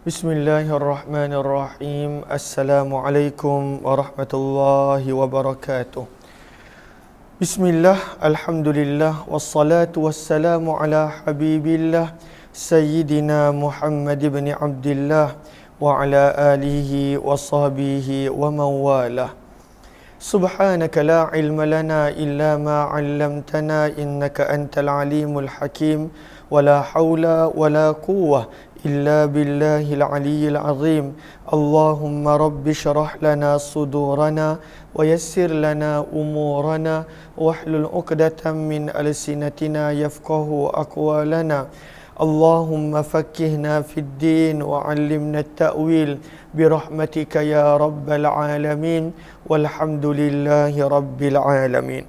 Bismillahirrahmanirrahim. Assalamualaikum warahmatullahi wabarakatuh. Bismillah, alhamdulillah, wassalatu wassalamu ala habibillah Sayyidina Muhammad ibn Abdillah wa ala alihi wa sahbihi wa mawalah. Subhanaka la ilma lana illa ma 'allamtana innaka antal alimul hakim wa la hawla wa la quwwah illa billahil aliyyil azim. Allahumma rabbi syrah lana sudurana wa yassir lana umurana wahlul 'uqdatam min alsinatina yafqahu aqwalana. Allahumma fakkihna fid din wa 'allimna at-ta'wil birahmatika ya rabbal alamin walhamdulillahi rabbil alamin.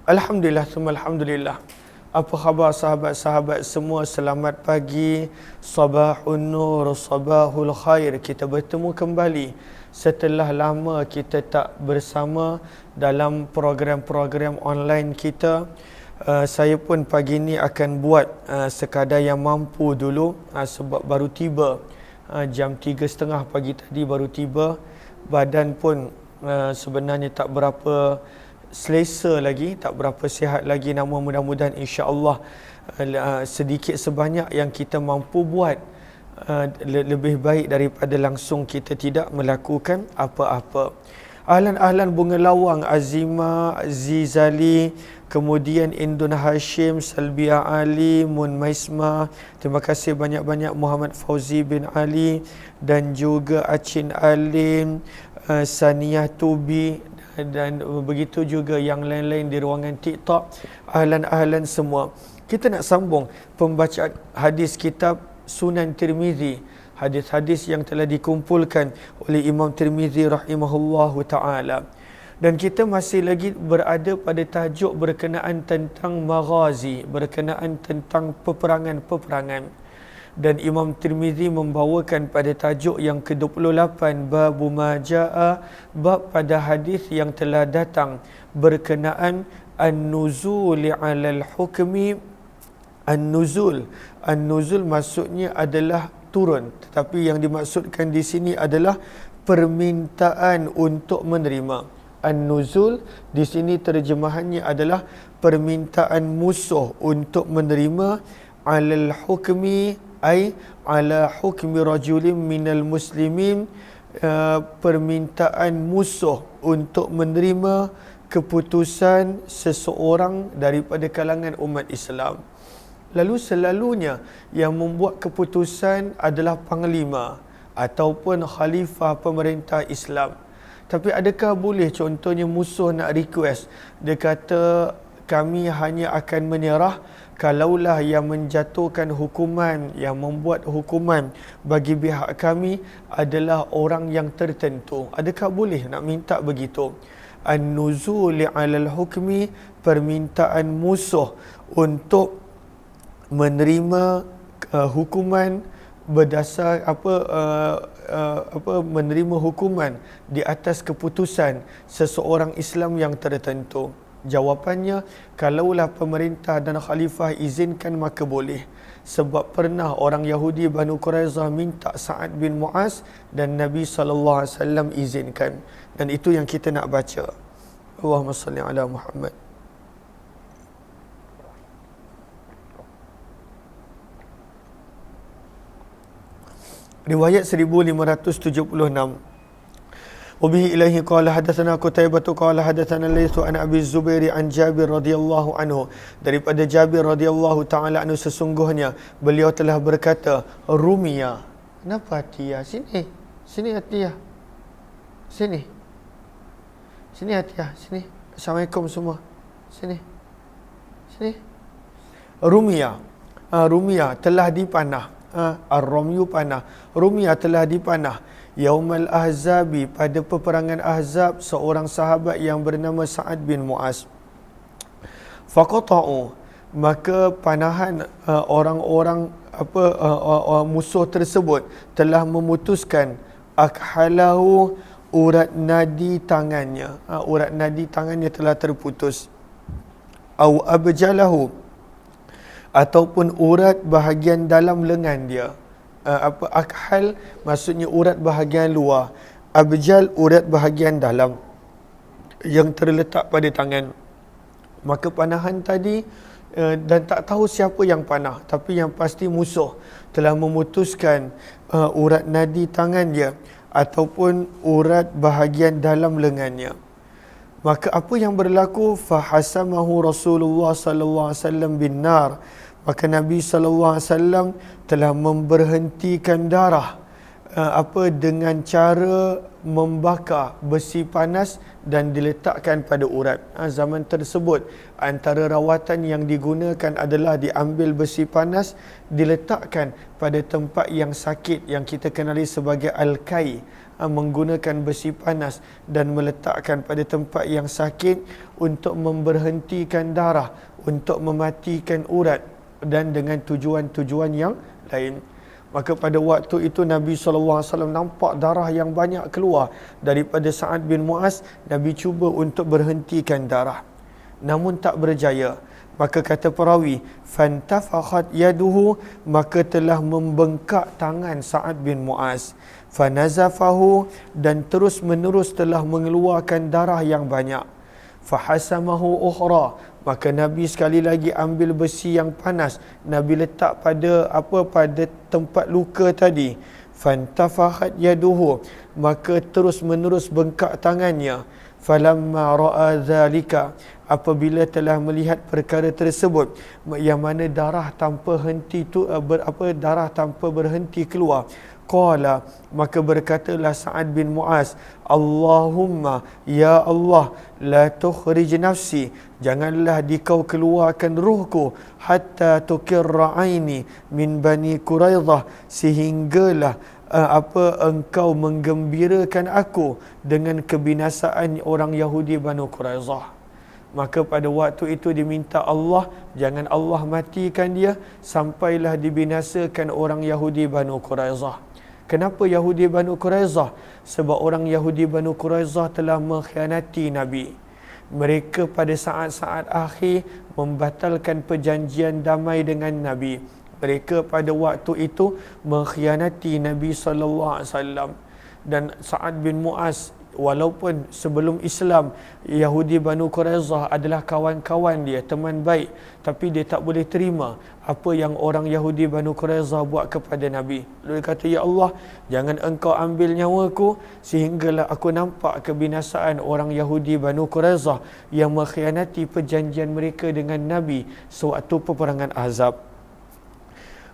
Alhamdulillah summa alhamdulillah. Apa khabar sahabat-sahabat semua? Selamat pagi, sabahun nur, sabahul khair. Kita bertemu kembali setelah lama kita tak bersama dalam program-program online kita. Saya pun pagi ni akan buat sekadar yang mampu dulu, sebab baru tiba jam 3.30 pagi tadi baru tiba. Badan pun sebenarnya tak berapa selesa lagi, tak berapa sihat lagi. Namun mudah-mudahan insya-Allah sedikit sebanyak yang kita mampu buat lebih baik daripada langsung kita tidak melakukan apa-apa. Ahlan bunga lawang, Azima, Azizali, kemudian Indun Hashim, Salbia Ali, Mun Maisma. Terima kasih banyak-banyak Muhammad Fauzi bin Ali dan juga Acin Alim, Saniyah Tubi dan begitu juga yang lain-lain di ruangan TikTok. Ahlan semua. Kita nak sambung pembacaan hadis kitab Sunan Tirmizi, hadis-hadis yang telah dikumpulkan oleh Imam Tirmizi rahimahullahu ta'ala. Dan kita masih lagi berada pada tajuk berkenaan tentang maghazi, berkenaan tentang peperangan-peperangan. Dan Imam Tirmizi membawakan pada tajuk yang ke-28, Babu Maja'a, bab pada hadis yang telah datang berkenaan an-nuzuli 'alal hukmi. An-nuzul maksudnya adalah turun, tetapi yang dimaksudkan di sini adalah permintaan untuk menerima. An-nuzul di sini terjemahannya adalah permintaan musuh untuk menerima, 'alal hukmi ay ala hukmi rajulin minal muslimin, permintaan musuh untuk menerima keputusan seseorang daripada kalangan umat Islam. Lalu selalunya yang membuat keputusan adalah panglima ataupun khalifah pemerintah Islam. Tapi adakah boleh contohnya musuh nak request, dia kata kami hanya akan menyerah kalaulah yang menjatuhkan hukuman, yang membuat hukuman bagi pihak kami adalah orang yang tertentu. Adakah boleh nak minta begitu? An-nuzuli 'alal hukmi, permintaan musuh untuk menerima hukuman berdasar menerima hukuman di atas keputusan seseorang Islam yang tertentu. Jawapannya, kalaulah pemerintah dan khalifah izinkan maka boleh. Sebab pernah orang Yahudi Banu Quraizah minta Sa'ad bin Mu'az dan Nabi SAW izinkan. Dan itu yang kita nak baca. Allahumma salli ala Muhammad. Riwayat 1576. Wabihi ilaihi qala hadatsana Qutaibah qala hadatsana Laits an Abi Zubair an Jabir radhiyallahu anhu. Daripada Jabir radhiyallahu taala anhu sesungguhnya beliau telah berkata, Rumia. Kenapa Atiyah? Sini Atiyah. Sini Atiyah, sini. Assalamualaikum semua. Sini. Rumia telah dipanah. Ar-Ramyu panah. Rumia telah dipanah. Yaumal Ahzabi, pada peperangan Ahzab, seorang sahabat yang bernama Sa'ad bin Mu'az. Faqata'u, maka panahan orang-orang musuh tersebut telah memutuskan akhalahu, urat nadi tangannya. Urat nadi tangannya telah terputus. Au abjalahu, ataupun urat bahagian dalam lengan dia. akhal maksudnya urat bahagian luar, abjal urat bahagian dalam yang terletak pada tangan. Maka panahan tadi dan tak tahu siapa yang panah, tapi yang pasti musuh telah memutuskan urat nadi tangan dia ataupun urat bahagian dalam lengannya. Maka apa yang berlaku? Fahasamahu Rasulullah sallallahu alaihi wasallam bin nar. Maka Nabi sallallahu alaihi wasallam telah memberhentikan darah dengan cara membakar besi panas dan diletakkan pada urat. Zaman tersebut antara rawatan yang digunakan adalah diambil besi panas, diletakkan pada tempat yang sakit yang kita kenali sebagai al-kai, menggunakan besi panas dan meletakkan pada tempat yang sakit untuk memberhentikan darah, untuk mematikan urat dan dengan tujuan-tujuan yang lain. Maka pada waktu itu Nabi SAW nampak darah yang banyak keluar daripada Sa'ad bin Mu'az. Nabi cuba untuk berhentikan darah, namun tak berjaya. Maka kata perawi, fantafakhat yaduhu, maka telah membengkak tangan Sa'ad bin Mu'az. Fanazafahu, dan terus menerus telah mengeluarkan darah yang banyak. Fahasamahu ukhra, maka Nabi sekali lagi ambil besi yang panas, Nabi letak pada pada tempat luka tadi. Fantafakhat yaduhu, maka terus menerus bengkak tangannya. Falamma ra'a dzalika, apabila telah melihat perkara tersebut, yang mana darah tanpa henti tu darah tanpa berhenti keluar, qala, maka berkatalah Sa'ad bin Mu'az, Allahumma, ya Allah, la tukhrij nafsi, janganlah dikau keluarkan ruhku, hatta tukirra aini min Bani Quraidah, sehinggalah engkau menggembirakan aku dengan kebinasaan orang Yahudi Banu Quraidah. Maka pada waktu itu diminta Allah, jangan Allah matikan dia sampailah dibinasakan orang Yahudi Banu Quraidah. Kenapa Yahudi Banu Quraidah? Sebab orang Yahudi Banu Quraidah telah mengkhianati Nabi. Mereka pada saat-saat akhir membatalkan perjanjian damai dengan Nabi. Mereka pada waktu itu mengkhianati Nabi SAW. Dan Sa'ad bin Mu'az, walaupun sebelum Islam Yahudi Banu Quraidah adalah kawan-kawan dia, teman baik, tapi dia tak boleh terima apa yang orang Yahudi Banu Quraidah buat kepada Nabi. Lalu dia kata, ya Allah, jangan engkau ambil nyawaku sehinggalah aku nampak kebinasaan orang Yahudi Banu Quraidah yang mengkhianati perjanjian mereka dengan Nabi sewaktu peperangan Ahzab.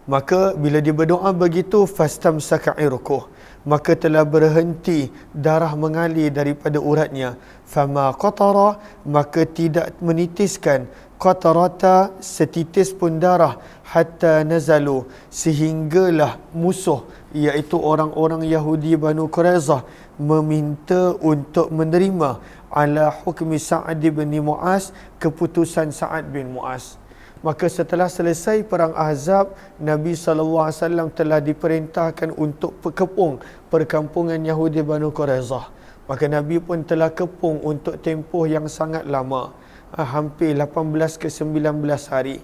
Maka bila dia berdoa begitu, fastamsaka irquh, maka telah berhenti darah mengalir daripada uratnya. Fama qatara, maka tidak menitiskan, qatarata, setitis pun darah, hatta nazalu, sehinggalah musuh iaitu orang-orang Yahudi Banu Quraidah meminta untuk menerima ala hukmi Sa'ad bin Mu'az, keputusan Sa'ad bin Mu'az. Maka setelah selesai perang Ahzab, Nabi SAW telah diperintahkan untuk kepung perkampungan Yahudi Banu Quraidah. Maka Nabi pun telah kepung untuk tempoh yang sangat lama, hampir 18 ke 19 hari.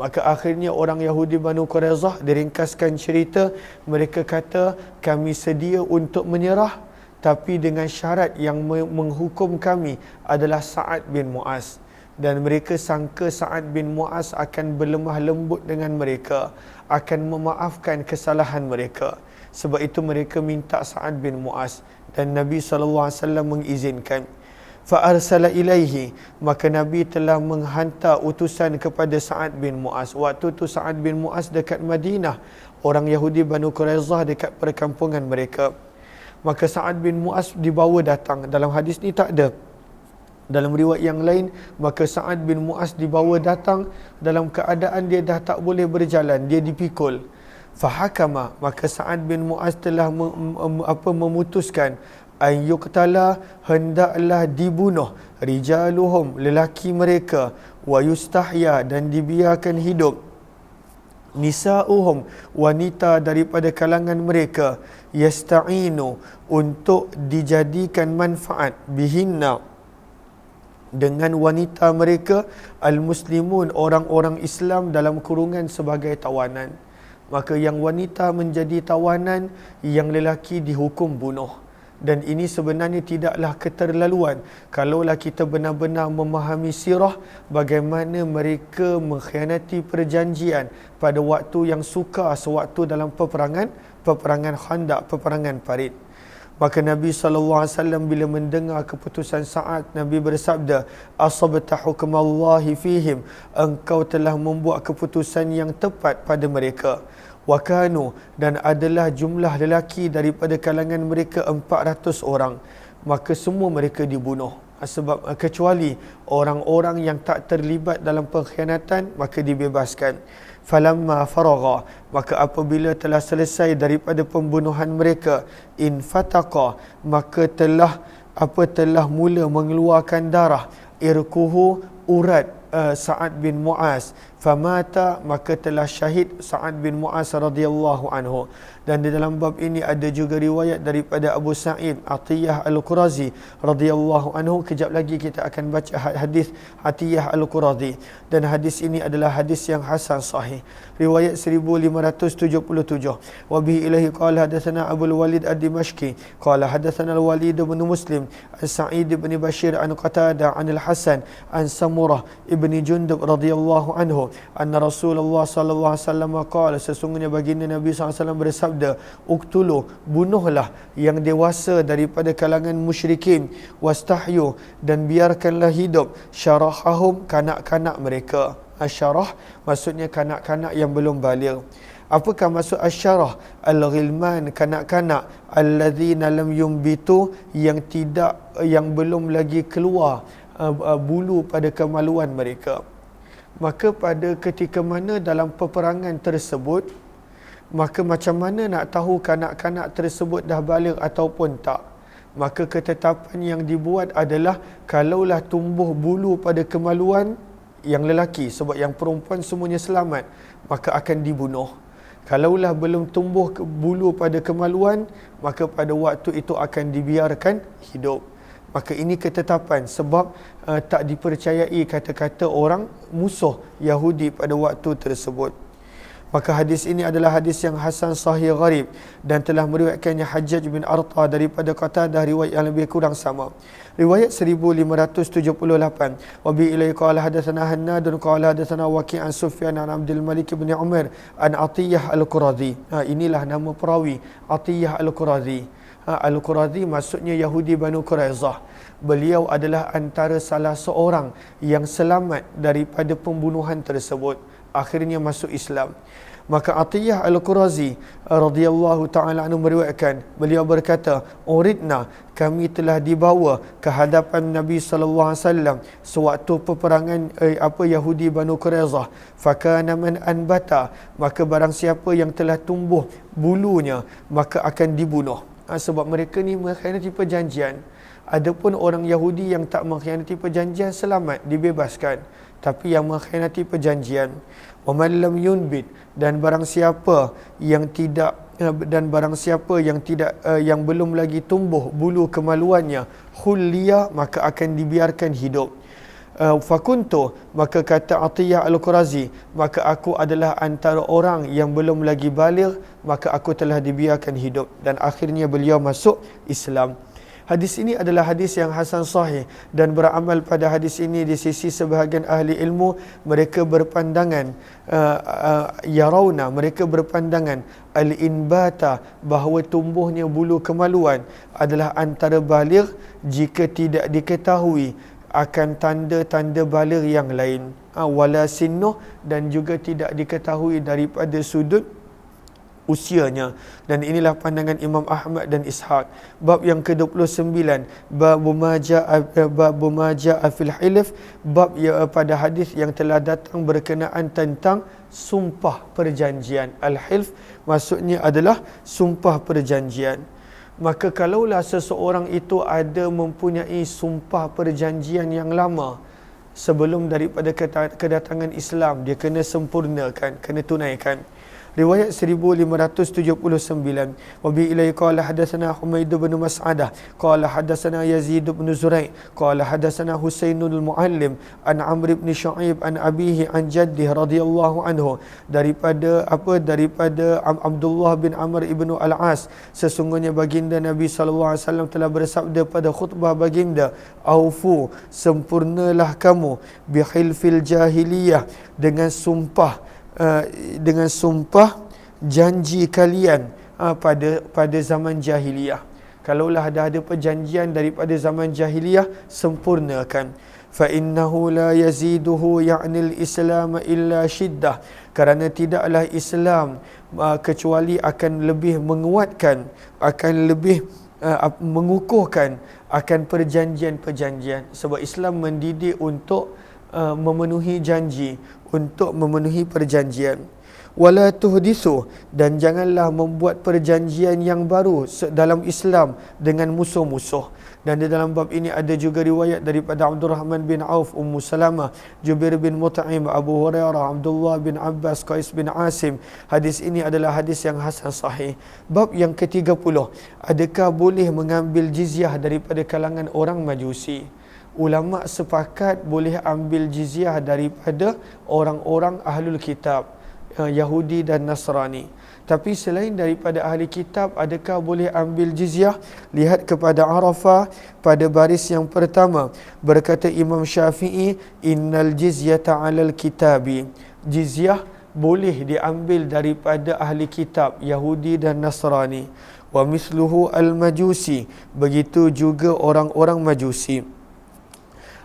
Maka akhirnya orang Yahudi Banu Quraidah, diringkaskan cerita, mereka kata, kami sedia untuk menyerah, tapi dengan syarat yang menghukum kami adalah Sa'ad bin Mu'az. Dan mereka sangka Sa'ad bin Mu'az akan berlemah lembut dengan mereka, akan memaafkan kesalahan mereka. Sebab itu mereka minta Sa'ad bin Mu'az, dan Nabi SAW mengizinkan. Fa'arsala ilaihi, maka Nabi telah menghantar utusan kepada Sa'ad bin Mu'az. Waktu itu Sa'ad bin Mu'az dekat Madinah, orang Yahudi Banu Quraidah dekat perkampungan mereka. Maka Sa'ad bin Mu'az dibawa datang. Dalam hadis ni tak ada. Dalam riwayat yang lain, maka Sa'ad bin Mu'az dibawa datang dalam keadaan dia dah tak boleh berjalan, dia dipikul. Fahakama, maka Sa'ad bin Mu'az telah memutuskan, ayyuqtala, hendaklah dibunuh, rijaluhum, lelaki mereka, wa yustahya, dan dibiarkan hidup, nisa'uhum, wanita daripada kalangan mereka, yasta'inu, untuk dijadikan manfaat, bihinna, dengan wanita mereka, al-muslimun, orang-orang Islam dalam kurungan sebagai tawanan. maka yang wanita menjadi tawanan, yang lelaki dihukum bunuh. Dan ini sebenarnya tidaklah keterlaluan kalaulah kita benar-benar memahami sirah bagaimana mereka mengkhianati perjanjian pada waktu yang sukar sewaktu dalam peperangan Khandaq, peperangan Parit. Maka Nabi SAW bila mendengar keputusan Sa'ad, Nabi bersabda, asabta hukmallahi fihim, engkau telah membuat keputusan yang tepat pada mereka. Wakanu, dan adalah jumlah lelaki daripada kalangan mereka 400 orang. Maka semua mereka dibunuh. Sebab kecuali orang-orang yang tak terlibat dalam pengkhianatan, maka dibebaskan. Falamma faragha, maka apabila telah selesai daripada pembunuhan mereka, infataqa, maka telah mula mengeluarkan darah, irkuhu, urat Sa'ad bin Mu'az, famata, maka telah syahid Sa'ad bin Mu'az radhiyallahu anhu. Dan di dalam bab ini ada juga riwayat daripada Abu Sa'id Atiyah Al-Qurazi radhiyallahu anhu. Kejap lagi kita akan baca hadis Atiyah Al-Qurazi, dan hadis ini adalah hadis yang hasan sahih. Riwayat 1577. Wa bihi ilahi qala hadatsana Abu Walid Ad-Dimashqi qala hadatsana Al-Walid bin Muslim an Sa'id bin Bashir an Qatadah an Al-Hasan an Samurah ibni Jundub radhiyallahu anhu anna Rasulullah sallallahu alaihi wasallam qala, sesungguhnya baginda Nabi sallallahu alaihi wasallam bersabda, uktulu, bunuhlah yang dewasa daripada kalangan musyrikin, wastahyu, dan biarkanlah hidup syarahahum, kanak-kanak mereka. Asyarah maksudnya kanak-kanak yang belum baligh. Apakah maksud asyarah? Al-ghilman, kanak-kanak, alladzina lam yumbitu, yang belum lagi keluar bulu pada kemaluan mereka. Maka pada ketika mana dalam peperangan tersebut, maka macam mana nak tahu kanak-kanak tersebut dah baligh ataupun tak? Maka ketetapan yang dibuat adalah kalaulah tumbuh bulu pada kemaluan yang lelaki, sebab yang perempuan semuanya selamat, maka akan dibunuh. Kalaulah belum tumbuh bulu pada kemaluan, maka pada waktu itu akan dibiarkan hidup. Maka ini ketetapan sebab tak dipercayai kata-kata orang musuh Yahudi pada waktu tersebut. Maka hadis ini adalah hadis yang hasan sahih gharib, dan telah meriwayatkannya Hajjaj bin Arta daripada Qatadah, riwayat yang lebih kurang sama. Riwayat 1578. Wa bi ilai qala hadatsana Hannadun qala hadatsana Waqi' an Sufyan an Abdul Malik bin Umar an Atiyah Al-Qurazi. Inilah nama perawi, Atiyah Al-Qurazi. Al-Qurazi maksudnya Yahudi Banu Quraizah. Beliau adalah antara salah seorang yang selamat daripada pembunuhan tersebut, akhirnya masuk Islam. Maka Atiyah Al-Qurazi radhiyallahu ta'ala anhu meriwayatkan, beliau berkata, uridna, kami telah dibawa ke hadapan Nabi sallallahu alaihi wasallam sewaktu peperangan Yahudi Banu Quraizah. Fakana man anbata, maka barang siapa yang telah tumbuh bulunya maka akan dibunuh. Sebab mereka ni mengkhianati perjanjian. Adapun orang Yahudi yang tak mengkhianati perjanjian selamat, dibebaskan. Tapi yang mengkhianati perjanjian, wa man lam yunbit, dan barang siapa yang yang belum lagi tumbuh bulu kemaluannya, khulliya, maka akan dibiarkan hidup. Fakuntu, maka kata Atiyah Al-Qurazi, maka aku adalah antara orang yang belum lagi baligh, maka aku telah dibiarkan hidup. Dan akhirnya beliau masuk Islam. Hadis ini adalah hadis yang hasan sahih, dan beramal pada hadis ini di sisi sebahagian ahli ilmu, mereka berpandangan yarawna, mereka berpandangan al-inbata, bahawa tumbuhnya bulu kemaluan adalah antara baligh jika tidak diketahui akan tanda-tanda baligh yang lain, wala sinnuh, dan juga tidak diketahui daripada sudut usianya. Dan inilah pandangan Imam Ahmad dan Ishaq. Bab yang ke-29, bab ma jaa fil hilf, bab pada hadis yang telah datang berkenaan tentang sumpah perjanjian. Al-hilf maksudnya adalah sumpah perjanjian. Maka kalaulah seseorang itu ada mempunyai sumpah perjanjian yang lama sebelum daripada kedatangan Islam, dia kena sempurnakan, kena tunaikan. Riwayat 1579. Wa bi ilaihi qala hadatsana Humaid bin Mas'adah qala hadatsana Yazid bin Zurai' qala hadatsana Husainul Muallim an Amr bin Syu'aib an abihi an jaddihi radhiyallahu anhu, daripada Abdullah bin Amr ibnu Al-As, sesungguhnya baginda Nabi sallallahu alaihi wasallam telah bersabda pada khutbah baginda, aufu, sempurnalah kamu, bihilfil jahiliyah, dengan sumpah janji kalian pada zaman jahiliyah. Kalaulah ada perjanjian daripada zaman jahiliyah, sempurnakan. Fa innahu la yaziduhu ya'nil islam illa shiddah, kerana tidaklah Islam kecuali akan lebih menguatkan, akan lebih mengukuhkan akan perjanjian-perjanjian. Sebab Islam mendidik untuk memenuhi janji, untuk memenuhi perjanjian. Wala tuhdisu, dan janganlah membuat perjanjian yang baru dalam Islam dengan musuh-musuh. Dan di dalam bab ini ada juga riwayat daripada Abdurrahman bin Auf, Ummu Salamah, Jubair bin Mut'im, Abu Hurairah, Abdullah bin Abbas, Qais bin Asim. Hadis ini adalah hadis yang hasan sahih. Bab yang ke-30, adakah boleh mengambil jizyah daripada kalangan orang Majusi? Ulama sepakat boleh ambil jizyah daripada orang-orang ahlul kitab, Yahudi dan Nasrani. Tapi selain daripada ahli kitab, adakah boleh ambil jizyah? Lihat kepada Arafah pada baris yang pertama, berkata Imam Syafi'i, innal jizyata 'alal kitabi, jizyah boleh diambil daripada ahli kitab, Yahudi dan Nasrani. Wa misluhu al-majusi, begitu juga orang-orang Majusi.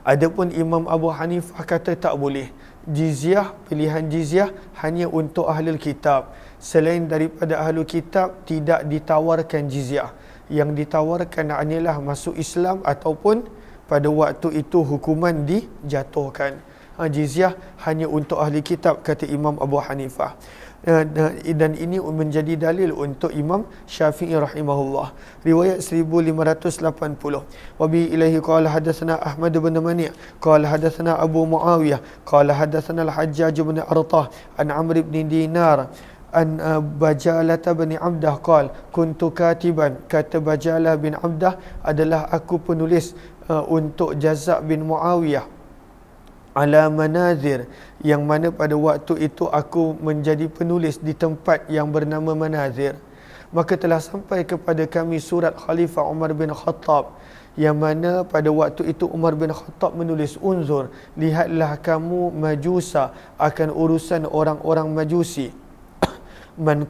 Adapun Imam Abu Hanifah kata tak boleh. Jizyah, pilihan jizyah hanya untuk ahlul kitab. Selain daripada ahlul kitab tidak ditawarkan jizyah. Yang ditawarkan hanyalah masuk Islam ataupun pada waktu itu hukuman dijatuhkan. Jizyah hanya untuk ahli kitab, kata Imam Abu Hanifah. Dan ini menjadi dalil untuk Imam Syafi'i rahimahullah. Riwayat 1580. Wa bi ilaihi qala hadatsana Ahmad bin Mani' qala hadatsana Abu Muawiyah qala hadatsana Al-Hajjaj bin Artah an Amr bin Dinar an Bajalah bin Abdah qala kuntu katiban, kata Bajalah bin Abdah, adalah aku penulis untuk Jazak bin Muawiyah ala manazir, yang mana pada waktu itu aku menjadi penulis di tempat yang bernama Manazir. Maka telah sampai kepada kami surat Khalifah Umar bin Khattab, yang mana pada waktu itu Umar bin Khattab menulis, unzur, lihatlah kamu majusa akan urusan orang-orang Majusi, man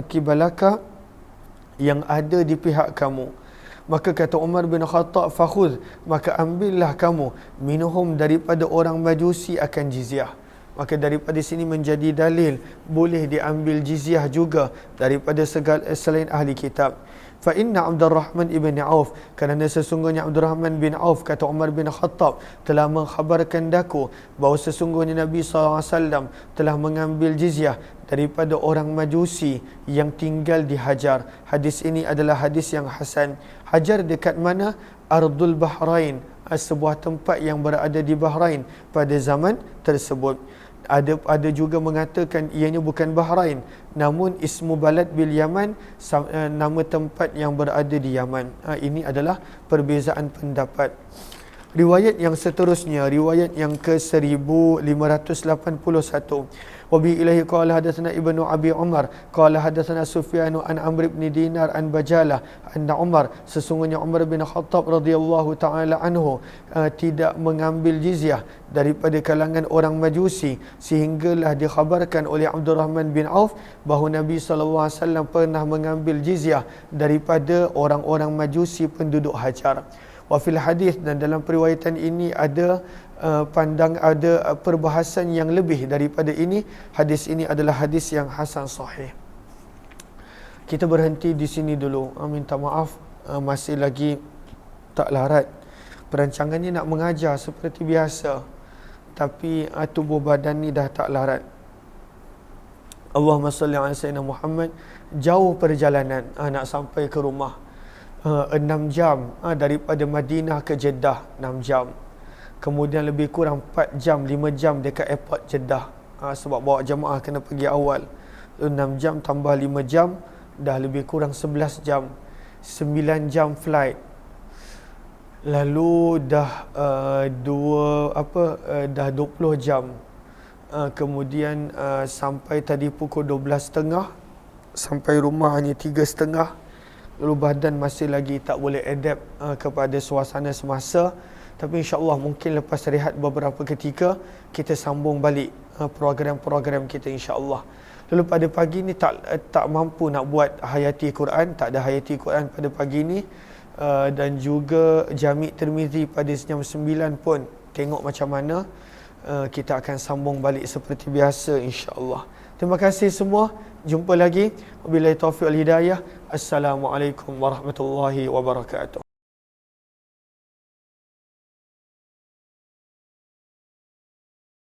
kibalaka, yang ada di pihak kamu. Maka kata Umar bin Khattab, fakhudh, maka ambillah kamu, minhum, daripada orang Majusi akan jizyah. Maka daripada sini menjadi dalil boleh diambil jizyah juga daripada selain ahli kitab. Fa inna Abdurrahman ibn Auf, kerana sesungguhnya Abdurrahman bin Auf, kata Umar bin Khattab, telah mengkhabarkan daku bahawa sesungguhnya Nabi SAW telah mengambil jizyah daripada orang Majusi yang tinggal di Hajar. Hadis ini adalah hadis yang hasan. Hajar dekat mana? Ardul Bahrain, sebuah tempat yang berada di Bahrain pada zaman tersebut. Ada juga mengatakan ianya bukan Bahrain, namun ismu balad bil Yaman, nama tempat yang berada di Yaman. Ini adalah perbezaan pendapat. Riwayat yang seterusnya, riwayat yang ke-1581. Wa bi ilaihi qala hadatsana Ibnu Abi Umar qala hadatsana Sufyan an Amr bin Dinar an Bajalah anna Umar, sesungguhnya Umar bin Khattab radhiyallahu taala anhu tidak mengambil jizyah daripada kalangan orang Majusi, sehinggalah dikhabarkan oleh Abdurrahman bin Auf bahawa Nabi sallallahu alaihi wasallam pernah mengambil jizyah daripada orang-orang Majusi penduduk Hajar. Wa fil hadis, dan dalam periwayatan ini ada ada perbahasan yang lebih daripada ini. Hadis ini adalah hadis yang hasan sahih. Kita berhenti di sini dulu. Minta maaf masih lagi tak larat. Perancangannya nak mengajar seperti biasa, tapi tubuh badan ni dah tak larat. Allahumma salli ala sayyidina Muhammad. Jauh perjalanan, nak sampai ke rumah 6 jam daripada Madinah ke Jeddah, 6 jam. Kemudian lebih kurang 4 jam, 5 jam dekat airport Jeddah, sebab bawa jemaah kena pergi awal. 6 jam tambah 5 jam, dah lebih kurang 11 jam. 9 jam flight. Lalu dah dah 20 jam. Kemudian sampai tadi pukul 12.30, sampai rumah hanya 3.30. Lalu badan masih lagi tak boleh adapt kepada suasana semasa. Tapi insya-Allah mungkin lepas rehat beberapa ketika, kita sambung balik program-program kita insya-Allah. Lalu pada pagi ni tak mampu nak buat hayati Quran, tak ada hayati Quran pada pagi ni. Dan juga Jami' Tirmizi pada jam 9 pun tengok macam mana. Kita akan sambung balik seperti biasa insya-Allah. Terima kasih semua. Jumpa lagi. Wabillahi taufiq wal hidayah. Assalamualaikum warahmatullahi wabarakatuh.